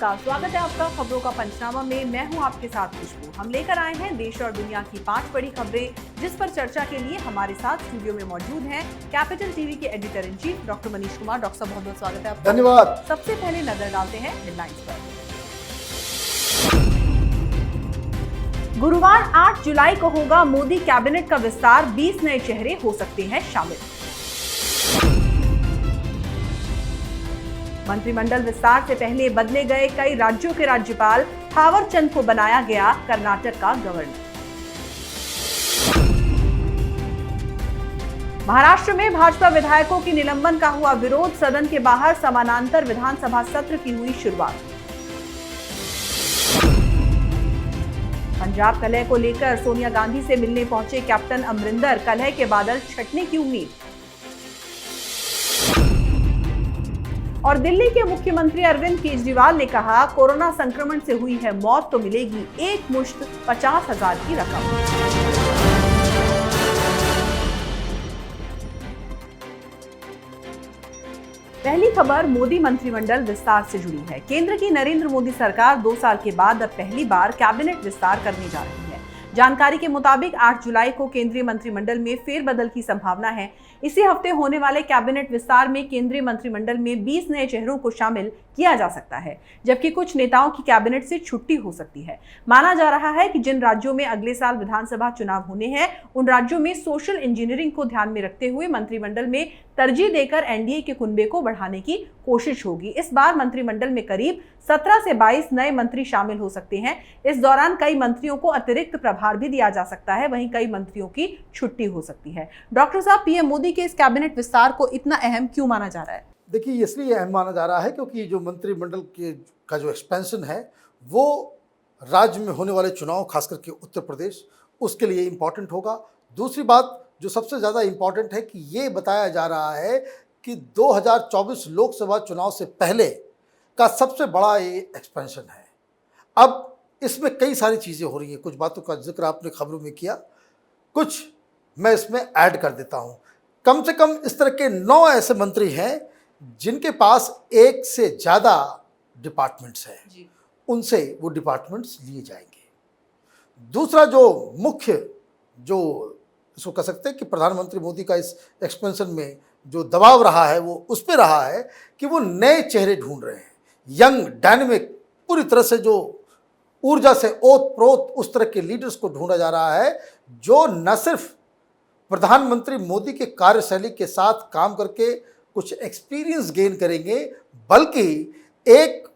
नमस्कार, स्वागत है आपका खबरों का पंचनामा में। मैं हूं आपके साथ खुशबू। हम लेकर आए हैं देश और दुनिया की 5 बड़ी खबरें, जिस पर चर्चा के लिए हमारे साथ स्टूडियो में मौजूद हैं कैपिटल टीवी के editor in chief doctor Manish Kumar. Doctor साहब, बहुत बहुत स्वागत है आपका। धन्यवाद। सबसे पहले नजर डालते हैं हेडलाइंस पर। गुरुवार 8 जुलाई को होगा मोदी कैबिनेट का विस्तार, 20 नए चेहरे हो सकते हैं शामिल। मंत्रिमंडल विस्तार से पहले बदले गए कई राज्यों के राज्यपाल, थावर चंद को बनाया गया कर्नाटक का गवर्नर। महाराष्ट्र में भाजपा विधायकों की निलंबन का हुआ विरोध, सदन के बाहर समानांतर विधानसभा सत्र की हुई शुरुआत। पंजाब कलह को लेकर सोनिया गांधी से मिलने पहुंचे कैप्टन अमरिंदर, कलह के बादल छटने की उम्मीद। और दिल्ली के मुख्यमंत्री अरविंद केजरीवाल ने कहा, कोरोना संक्रमण से हुई है मौत तो मिलेगी एक मुश्त 50,000 की रकम। पहली खबर मोदी मंत्रिमंडल विस्तार से जुड़ी है। केंद्र की नरेंद्र मोदी सरकार 2 साल के बाद अब पहली बार कैबिनेट विस्तार करने जा रही है। जानकारी के मुताबिक 8 जुलाई को केंद्रीय मंत्रिमंडल में फेरबदल की संभावना है। इसी हफ्ते होने वाले कैबिनेट विस्तार में केंद्रीय मंत्रिमंडल में 20 नए चेहरों को शामिल किया जा सकता है, जबकि कुछ नेताओं की कैबिनेट से छुट्टी हो सकती है। माना जा रहा है कि जिन राज्यों में अगले साल विधानसभा चुनाव होने हैं, उन राज्यों में सोशल इंजीनियरिंग को ध्यान में रखते हुए मंत्रिमंडल में तरजीह देकर एनडीए के कुनबे को बढ़ाने की कोशिश होगी। इस बार मंत्रिमंडल में करीब 17 से 22 नए मंत्री शामिल हो सकते हैं। इस दौरान कई मंत्रियों को अतिरिक्त प्रभार भी दिया जा सकता है, वहीं कई मंत्रियों की छुट्टी हो सकती है। डॉक्टर साहब, पीएम मोदी के इस कैबिनेट विस्तार को इतना अहम क्यों माना जा रहा है? देखिए, इसलिए अहम माना जा रहा है क्योंकि जो मंत्रिमंडल का जो एक्सपेंशन है वो राज्य में होने वाले चुनाव, खास करके उत्तर प्रदेश, उसके लिए इम्पॉर्टेंट होगा। दूसरी बात जो सबसे ज़्यादा इम्पॉर्टेंट है कि ये बताया जा रहा है कि 2024 लोकसभा चुनाव से पहले का सबसे बड़ा ये एक्सपेंशन है। अब इसमें कई सारी चीज़ें हो रही हैं, कुछ बातों का जिक्र आपने खबरों में किया, कुछ मैं इसमें ऐड कर देता हूँ। कम से कम इस तरह के 9 ऐसे मंत्री हैं जिनके पास एक से ज़्यादा डिपार्टमेंट्स हैं, उनसे वो डिपार्टमेंट्स लिए जाएंगे। दूसरा जो मुख्य, जो इसको कह सकते हैं कि प्रधानमंत्री मोदी का इस एक्सपेंशन में जो दबाव रहा है वो उस पर रहा है कि वो नए चेहरे ढूंढ रहे हैं, यंग, डायनेमिक, पूरी तरह से जो ऊर्जा से ओत प्रोत उस तरह के लीडर्स को ढूंढा जा रहा है, जो न सिर्फ प्रधानमंत्री मोदी के कार्यशैली के साथ काम करके कुछ एक्सपीरियंस गेन करेंगे, बल्कि एक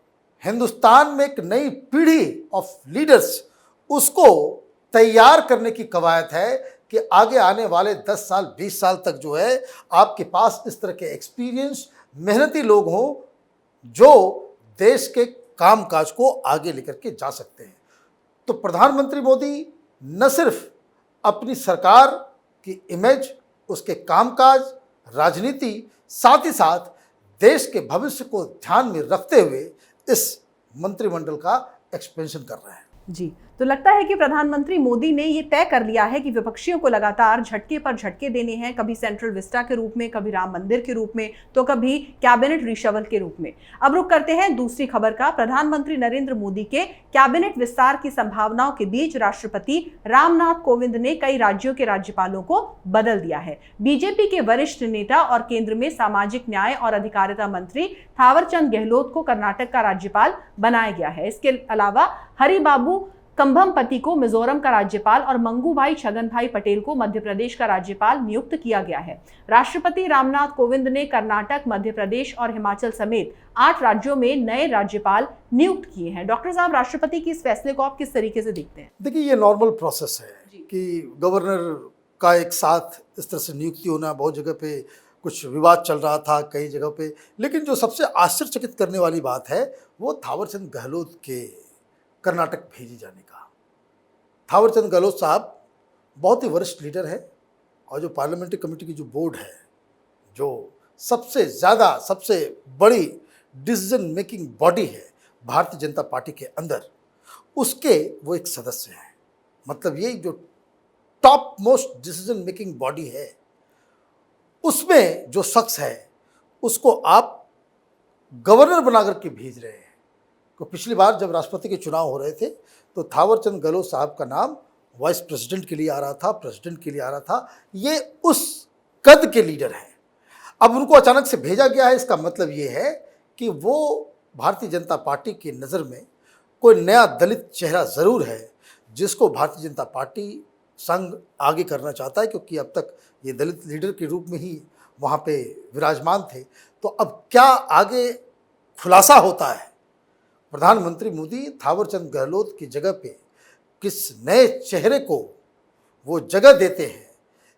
हिंदुस्तान में एक नई पीढ़ी ऑफ लीडर्स, उसको तैयार करने की कवायद है कि आगे आने वाले 10 साल 20 साल तक जो है आपके पास इस तरह के एक्सपीरियंस, मेहनती लोग हों जो देश के कामकाज को आगे लेकर के जा सकते हैं। तो प्रधानमंत्री मोदी न सिर्फ अपनी सरकार की इमेज, उसके कामकाज, राजनीति, साथ ही साथ देश के भविष्य को ध्यान में रखते हुए इस मंत्रिमंडल का एक्सपेंशन कर रहे हैं। जी, तो लगता है कि प्रधानमंत्री मोदी ने ये तय कर लिया है कि विपक्षियों को लगातार झटके पर झटके देने हैं, कभी सेंट्रल विस्टा के रूप में, कभी राम मंदिर के रूप में, तो कभी कैबिनेट रिशफल के रूप में। अब रुक करते हैं दूसरी खबर का। प्रधानमंत्री नरेंद्र मोदी के कैबिनेट विस्तार की संभावनाओं के बीच राष्ट्रपति रामनाथ कोविंद ने कई राज्यों के राज्यपालों को बदल दिया है। बीजेपी के वरिष्ठ नेता और केंद्र में सामाजिक न्याय और अधिकारिता मंत्री थावर चंद गहलोत को कर्नाटक का राज्यपाल बनाया गया है। इसके अलावा हरिबाबू कंभमपति को मिजोरम का राज्यपाल और मंगूभाई छगनभाई पटेल को मध्य प्रदेश का राज्यपाल नियुक्त किया गया है। राष्ट्रपति रामनाथ कोविंद ने कर्नाटक, मध्य प्रदेश और हिमाचल समेत 8 राज्यों में नए राज्यपाल नियुक्त किए हैं। डॉक्टर साहब, राष्ट्रपति की इस फैसले को आप किस तरीके से देखते हैं? देखिए, ये नॉर्मल प्रोसेस है कि गवर्नर का एक साथ इस तरह से नियुक्ति होना। बहुत जगह पे कुछ विवाद चल रहा था कई जगह पे, लेकिन जो सबसे आश्चर्यचकित करने वाली बात है वो थावरचंद गहलोत के कर्नाटक भेजे जाने का। थावरचंद गहलोत साहब बहुत ही वरिष्ठ लीडर है और जो पार्लियामेंट्री कमेटी की जो बोर्ड है, जो सबसे ज़्यादा, सबसे बड़ी डिसीजन मेकिंग बॉडी है भारतीय जनता पार्टी के अंदर, उसके वो एक सदस्य हैं। मतलब ये जो top most decision making body है, उसमें जो शख्स है उसको आप गवर्नर बना करके भेज रहे हैं, कि पिछली बार जब राष्ट्रपति के चुनाव हो रहे थे तो थावरचंद गहलोत साहब का नाम वाइस प्रेसिडेंट के लिए आ रहा था, प्रेसिडेंट के लिए आ रहा था। ये उस कद के लीडर हैं। अब उनको अचानक से भेजा गया है, इसका मतलब ये है कि वो भारतीय जनता पार्टी की नज़र में कोई नया दलित चेहरा ज़रूर है जिसको भारतीय जनता पार्टी संग आगे करना चाहता है, क्योंकि अब तक ये दलित लीडर के रूप में ही वहाँ पे विराजमान थे। तो अब क्या आगे खुलासा होता है, प्रधानमंत्री मोदी थावरचंद गहलोत की जगह पे किस नए चेहरे को वो जगह देते हैं,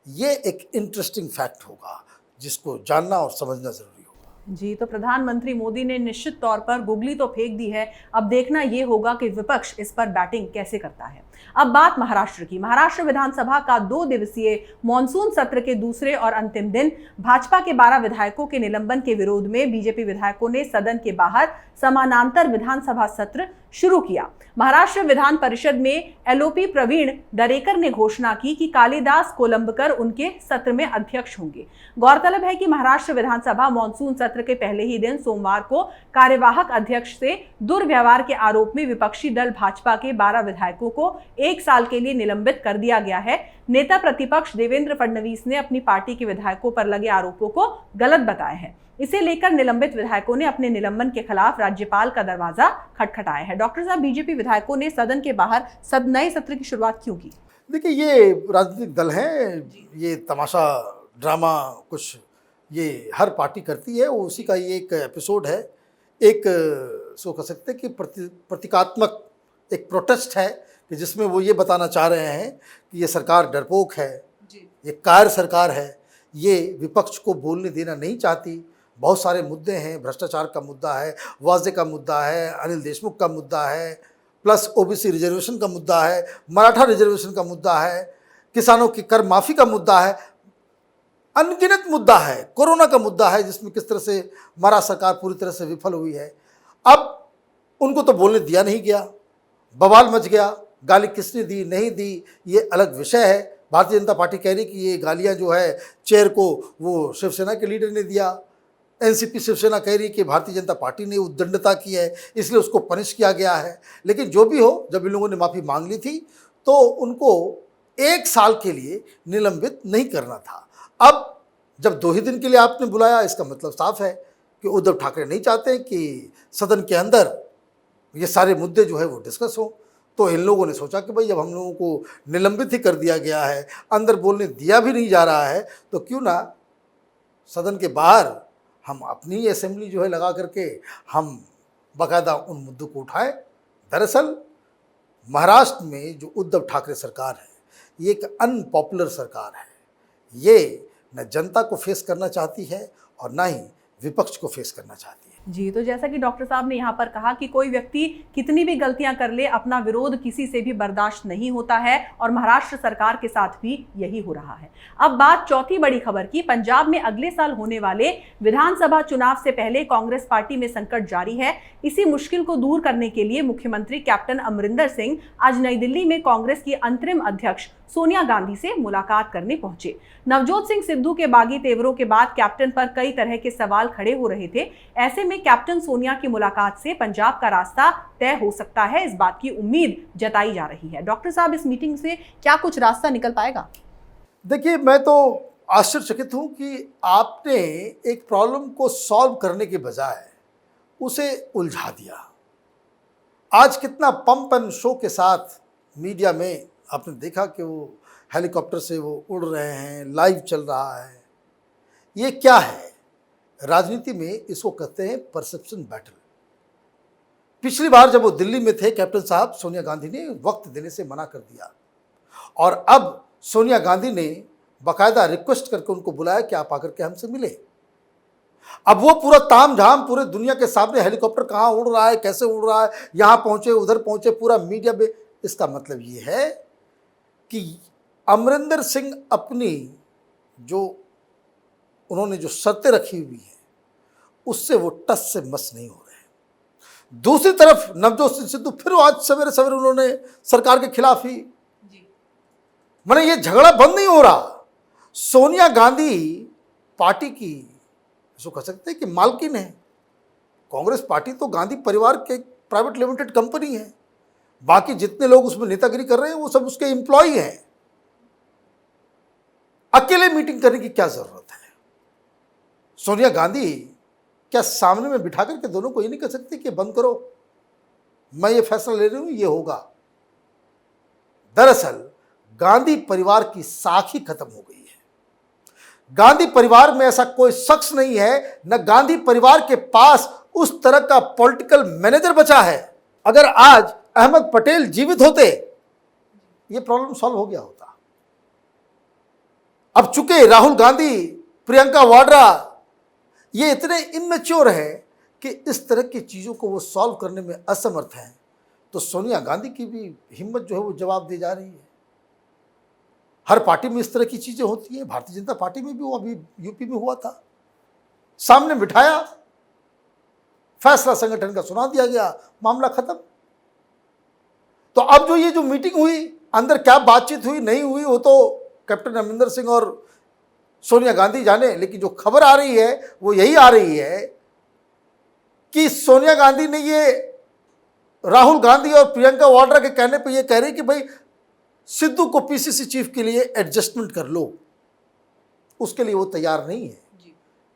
ये एक इंटरेस्टिंग फैक्ट होगा जिसको जानना और समझना ज़रूरी होगा। जी, तो प्रधानमंत्री मोदी ने निश्चित तौर पर गुगली तो फेंक दी है। अब देखना ये होगा कि विपक्ष इस पर बैटिंग कैसे करता है। अब बात महाराष्ट्र की। महाराष्ट्र विधानसभा का 2 दिवसीय मॉनसून सत्र के दूसरे और अंतिम दिन भाजपा के 12 विधायकों के निलंबन के विरोध में बीजेपी विधायकों ने सदन के बाहर समानांतर विधानसभा सत्र शुरू किया। महाराष्ट्र विधान परिषद में एलओपी प्रवीण दरेकर ने घोषणा की कि कालिदास कोलंबकर उनके सत्र में अध्यक्ष होंगे। गौरतलब है कि महाराष्ट्र विधानसभा मॉनसून सत्र के पहले ही दिन सोमवार को कार्यवाहक अध्यक्ष से दुर्व्यवहार के आरोप में विपक्षी दल भाजपा के 12 विधायकों को 1 साल के लिए निलंबित कर दिया गया है। नेता प्रतिपक्ष देवेंद्र फडणवीस ने अपनी पार्टी के विधायकों पर लगे आरोपों को गलत बताया है। इसे लेकर निलंबित विधायकों ने अपने निलंबन के खिलाफ राज्यपाल का दरवाजा खटखटाया है। डॉक्टर साहब, बीजेपी विधायकों ने सदन के बाहर नए सत्र की शुरुआत क्यों की? देखिए, ये राजनीतिक दल हैं, ये तमाशा ड्रामा कुछ ये हर पार्टी करती है, वो उसी का ये एक एपिसोड है। एक सो कह सकते हैं कि प्रतीकात्मक एक प्रोटेस्ट है कि जिसमें वो ये बताना चाह रहे हैं कि ये सरकार डरपोक है, ये कायर सरकार है, ये विपक्ष को बोलने देना नहीं चाहती। बहुत सारे मुद्दे हैं, भ्रष्टाचार का मुद्दा है, वाजे का मुद्दा है, अनिल देशमुख का मुद्दा है, प्लस ओबीसी रिजर्वेशन का मुद्दा है, मराठा रिजर्वेशन का मुद्दा है, किसानों की कर माफ़ी का मुद्दा है, अनगिनत मुद्दा है, कोरोना का मुद्दा है जिसमें किस तरह से महाराष्ट्र सरकार पूरी तरह से विफल हुई है। अब उनको तो बोलने दिया नहीं गया, बवाल मच गया। गाली किसने दी नहीं दी ये अलग विषय है। भारतीय जनता पार्टी कह रही कि ये गालियां जो है चेयर को वो शिवसेना के लीडर ने दिया। एनसीपी शिवसेना कह रही कि भारतीय जनता पार्टी ने उद्दंडता की है, इसलिए उसको पनिश किया गया है। लेकिन जो भी हो, जब इन लोगों ने माफ़ी मांग ली थी तो उनको 1 साल के लिए निलंबित नहीं करना था। अब जब 2 ही दिन के लिए आपने बुलाया, इसका मतलब साफ है कि उद्धव ठाकरे नहीं चाहते कि सदन के अंदर ये सारे मुद्दे जो है वो डिस्कस हो। तो इन लोगों ने सोचा कि भाई जब हम लोगों को निलंबित ही कर दिया गया है, अंदर बोलने दिया भी नहीं जा रहा है, तो क्यों ना सदन के बाहर हम अपनी असेंबली जो है लगा करके हम बाकायदा उन मुद्दों को उठाएं। दरअसल महाराष्ट्र में जो उद्धव ठाकरे सरकार है, ये एक अनपॉपुलर सरकार है। ये न जनता को फेस करना चाहती है और ना ही विपक्ष को फेस करना चाहती है। जी, तो जैसा कि डॉक्टर साहब ने यहाँ पर कहा कि कोई व्यक्ति कितनी भी गलतियां कर ले, अपना विरोध किसी से भी बर्दाश्त नहीं होता है और महाराष्ट्र सरकार के साथ भी यही हो रहा है। अब बात चौथी बड़ी खबर की। पंजाब में अगले साल होने वाले विधानसभा चुनाव से पहले कांग्रेस पार्टी में संकट जारी है। इसी मुश्किल को दूर करने के लिए मुख्यमंत्री कैप्टन अमरिंदर सिंह आज नई दिल्ली में कांग्रेस की अंतरिम अध्यक्ष सोनिया गांधी से मुलाकात करने पहुंचे। नवजोत सिंह सिद्धू के बागी तेवरों के बाद कैप्टन पर कई तरह के सवाल खड़े हो रहे थे। ऐसे में कैप्टन सोनिया की मुलाकात से पंजाब का रास्ता तय हो सकता है, इस बात की उम्मीद जताई जा रही है। डॉक्टर साहब, इस मीटिंग से क्या कुछ रास्ता निकल पाएगा? देखिए, मैं तो आश्चर्यचकित हूं कि आपने एक प्रॉब्लम को सॉल्व करने के बजाय उसे उलझा दिया। आज कितना पंप एंड शो के साथ मीडिया में आपने देखा कि वो हेलीकॉप्टर से वो उड़ रहे हैं, लाइव चल रहा है। ये क्या है? राजनीति में इसको कहते हैं परसेप्शन बैटल। पिछली बार जब वो दिल्ली में थे कैप्टन साहब, सोनिया गांधी ने वक्त देने से मना कर दिया और अब सोनिया गांधी ने बाकायदा रिक्वेस्ट करके उनको बुलाया कि आप आकर के हमसे मिले। अब वो पूरा तामझाम पूरे दुनिया के सामने, हेलीकॉप्टर कहाँ उड़ रहा है, कैसे उड़ रहा है, यहाँ पहुँचे उधर पहुँचे, पूरा मीडिया में। इसका मतलब ये है कि अमरिंदर सिंह अपनी जो उन्होंने जो शर्तें रखी हुई हैं उससे वो टस से मस नहीं हो रहे। दूसरी तरफ नवजोत सिंह सिद्धू फिर आज सवेरे सवेरे उन्होंने सरकार के खिलाफ ही, माने ये झगड़ा बंद नहीं हो रहा। सोनिया गांधी पार्टी की इसको कह सकते हैं कि मालकिन है। कांग्रेस पार्टी तो गांधी परिवार के प्राइवेट लिमिटेड कंपनी है, बाकी जितने लोग उसमें नेतागिरी कर रहे हैं वो सब उसके एम्प्लॉय हैं। अकेले मीटिंग करने की क्या जरूरत है? सोनिया गांधी क्या सामने में बिठा करके दोनों को ये नहीं कह सकती कि बंद करो, मैं ये फैसला ले रही हूं, ये होगा? दरअसल गांधी परिवार की साख ही खत्म हो गई है। गांधी परिवार में ऐसा कोई शख्स नहीं है, न गांधी परिवार के पास उस तरह का पॉलिटिकल मैनेजर बचा है। अगर आज अहमद पटेल जीवित होते, ये प्रॉब्लम सॉल्व हो गया होता। अब चूंकि राहुल गांधी, प्रियंका वाड्रा ये इतने इमेच्योर हैं कि इस तरह की चीजों को वो सॉल्व करने में असमर्थ हैं, तो सोनिया गांधी की भी हिम्मत जो है वो जवाब दे जा रही है। हर पार्टी में इस तरह की चीजें होती हैं, भारतीय जनता पार्टी में भी वो अभी यूपी में हुआ था, सामने बिठाया, फैसला संगठन का सुना दिया गया, मामला खत्म। तो अब ये जो मीटिंग हुई, अंदर क्या बातचीत हुई नहीं हुई वो तो कैप्टन अमरिंदर सिंह और सोनिया गांधी जाने, लेकिन जो खबर आ रही है वो यही आ रही है कि सोनिया गांधी ने ये राहुल गांधी और प्रियंका वाड्रा के कहने पे ये कह रही कि भाई सिद्धू को पीसीसी चीफ के लिए एडजस्टमेंट कर लो, उसके लिए वो तैयार नहीं है।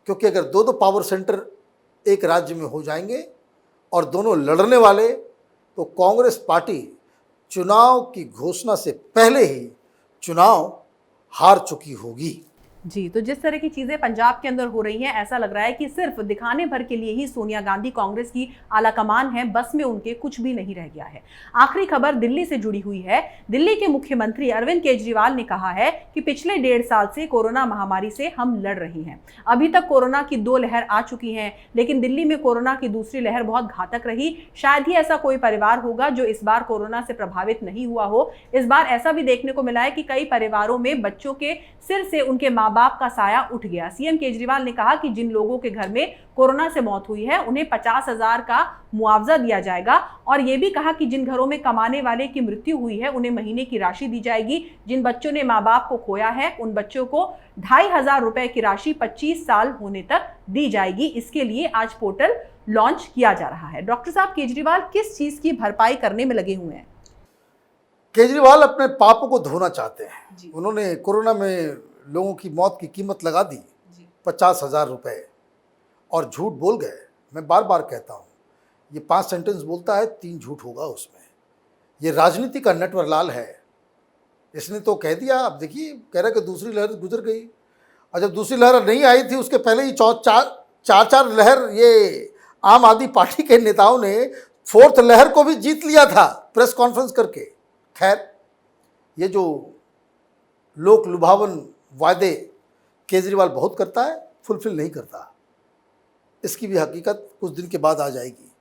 क्योंकि अगर दो दो पावर सेंटर एक राज्य में हो जाएंगे और दोनों लड़ने वाले, तो कांग्रेस पार्टी चुनाव की घोषणा से पहले ही चुनाव हार चुकी होगी। जी, तो जिस तरह की चीजें पंजाब के अंदर हो रही हैं, ऐसा लग रहा है कि सिर्फ दिखाने भर के लिए ही सोनिया गांधी कांग्रेस की आलाकमान है, बस में उनके कुछ भी नहीं रह गया है। आखिरी खबर दिल्ली से जुड़ी हुई है। दिल्ली के मुख्यमंत्री अरविंद केजरीवाल ने कहा है कि पिछले 1.5 साल से कोरोना महामारी से हम लड़ रहे हैं। अभी तक कोरोना की 2 लहर आ चुकी हैं, लेकिन दिल्ली में कोरोना की दूसरी लहर बहुत घातक रही। शायद ही ऐसा कोई परिवार होगा जो इस बार कोरोना से प्रभावित नहीं हुआ हो। इस बार ऐसा भी देखने को मिला है कि कई परिवारों में बच्चों के सिर से उनके माँ बाप का साया उठ गया। सीएम केजरीवाल ने कहा कि जिन लोगों के घर में कोरोना से मौत हुई है उन्हें 50,000 का मुआवजा दिया जाएगा, और यह भी कहा कि जिन घरों में कमाने वाले की मृत्यु हुई है उन्हें महीने की राशि दी जाएगी। जिन बच्चों ने माँ बाप को खोया है उन बच्चों को 2,500 रुपए की राशि 25 साल होने तक दी जाएगी। इसके लिए आज पोर्टल लॉन्च किया जा रहा है। डॉक्टर साहब, केजरीवाल किस चीज की भरपाई करने में लगे हुए हैं? केजरीवाल अपने पापों को धोना चाहते हैं। उन्होंने कोरोना में लोगों की मौत की कीमत लगा दी 50,000 रुपए और झूठ बोल गए। मैं बार बार कहता हूँ, ये 5 सेंटेंस बोलता है, 3 झूठ होगा उसमें। ये राजनीति का नटवरलाल है। इसने तो कह दिया, अब देखिए कह रहा कि दूसरी लहर गुजर गई, और जब दूसरी लहर नहीं आई थी उसके पहले ही चार लहर ये आम आदमी पार्टी के नेताओं ने 4th लहर को भी जीत लिया था प्रेस कॉन्फ्रेंस करके। खैर, ये जो लोक लुभावन वादे केजरीवाल बहुत करता है, फुलफिल नहीं करता। इसकी भी हकीकत कुछ दिन के बाद आ जाएगी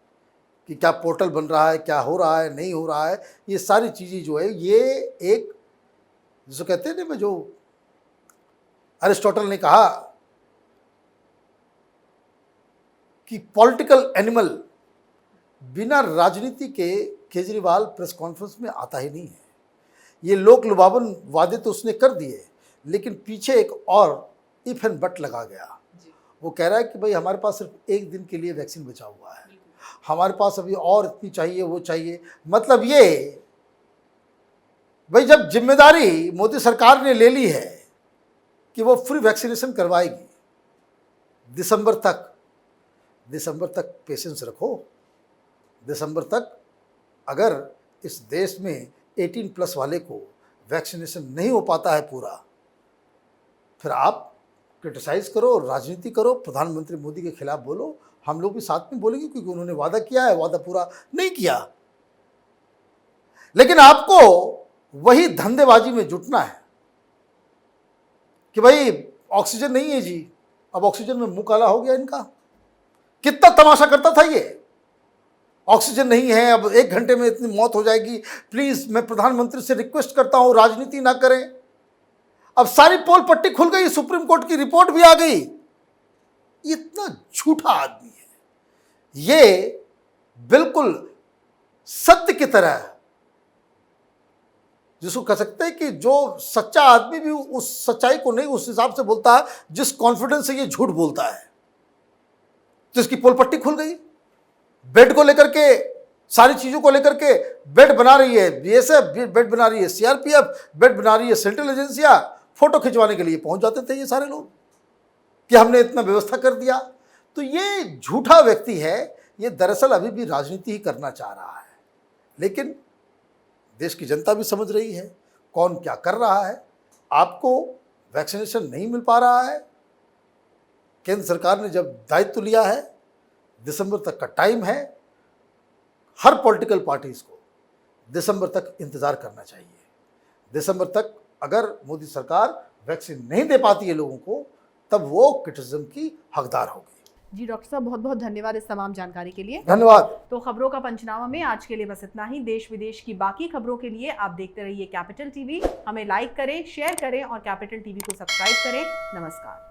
कि क्या पोर्टल बन रहा है, क्या हो रहा है, नहीं हो रहा है। ये सारी चीज़ें जो है, ये एक जिसको कहते हैं ना, जो अरिस्टोटल ने कहा कि पॉलिटिकल एनिमल, बिना राजनीति के केजरीवाल प्रेस कॉन्फ्रेंस में आता ही नहीं है। ये लोक लुभावन वादे तो उसने कर दिए, लेकिन पीछे एक और इफ एंड बट लगा गया। वो कह रहा है कि भाई हमारे पास सिर्फ 1 दिन के लिए वैक्सीन बचा हुआ है, हमारे पास अभी और इतनी चाहिए, वो चाहिए। मतलब ये भाई, जब जिम्मेदारी मोदी सरकार ने ले ली है कि वो फ्री वैक्सीनेशन करवाएगी, दिसंबर तक पेशेंस रखो। दिसंबर तक अगर इस देश में 18+ वाले को वैक्सीनेशन नहीं हो पाता है पूरा, फिर आप क्रिटिसाइज करो, राजनीति करो, प्रधानमंत्री मोदी के खिलाफ बोलो, हम लोग भी साथ में बोलेंगे, क्योंकि उन्होंने वादा किया है, वादा पूरा नहीं किया। लेकिन आपको वही धंधेबाजी में जुटना है कि भाई ऑक्सीजन नहीं है जी, अब ऑक्सीजन में मुंह काला हो गया इनका। कितना तमाशा करता था ये, ऑक्सीजन नहीं है, अब 1 घंटे में इतनी मौत हो जाएगी, प्लीज मैं प्रधानमंत्री से रिक्वेस्ट करता हूं राजनीति ना करें। अब सारी पोल पट्टी खुल गई, सुप्रीम कोर्ट की रिपोर्ट भी आ गई। इतना झूठा आदमी है ये, बिल्कुल सत्य की तरह, जिसको कह सकते हैं कि जो सच्चा आदमी भी उस सच्चाई को नहीं उस हिसाब से बोलता है जिस कॉन्फिडेंस से ये झूठ बोलता है। तो इसकी पोल पट्टी खुल गई। बेड को लेकर के सारी चीज़ों को लेकर के बेड बना रही है बीएसएफ, बेड बना रही है सीआरपीएफ, बेड बना रही है सेंट्रल एजेंसियाँ, फोटो खिंचवाने के लिए पहुंच जाते थे ये सारे लोग कि हमने इतना व्यवस्था कर दिया। तो ये झूठा व्यक्ति है, ये दरअसल अभी भी राजनीति ही करना चाह रहा है, लेकिन देश की जनता भी समझ रही है कौन क्या कर रहा है। आपको वैक्सीनेशन नहीं मिल पा रहा है, केंद्र सरकार ने जब दायित्व लिया है, दिसंबर तक का टाइम है, हर पॉलिटिकल पार्टीज को दिसंबर तक इंतजार करना चाहिए। दिसंबर तक अगर मोदी सरकार वैक्सीन नहीं दे पाती है लोगों को, तब वो क्रिटिसिज्म की हकदार होगी। जी डॉक्टर साहब, बहुत बहुत धन्यवाद इस तमाम जानकारी के लिए। धन्यवाद। तो खबरों का पंचनामा में आज के लिए बस इतना ही। देश विदेश की बाकी खबरों के लिए आप देखते रहिए कैपिटल टीवी। हमें लाइक करें, शेयर करें और कैपिटल टीवी को सब्सक्राइब करें। नमस्कार।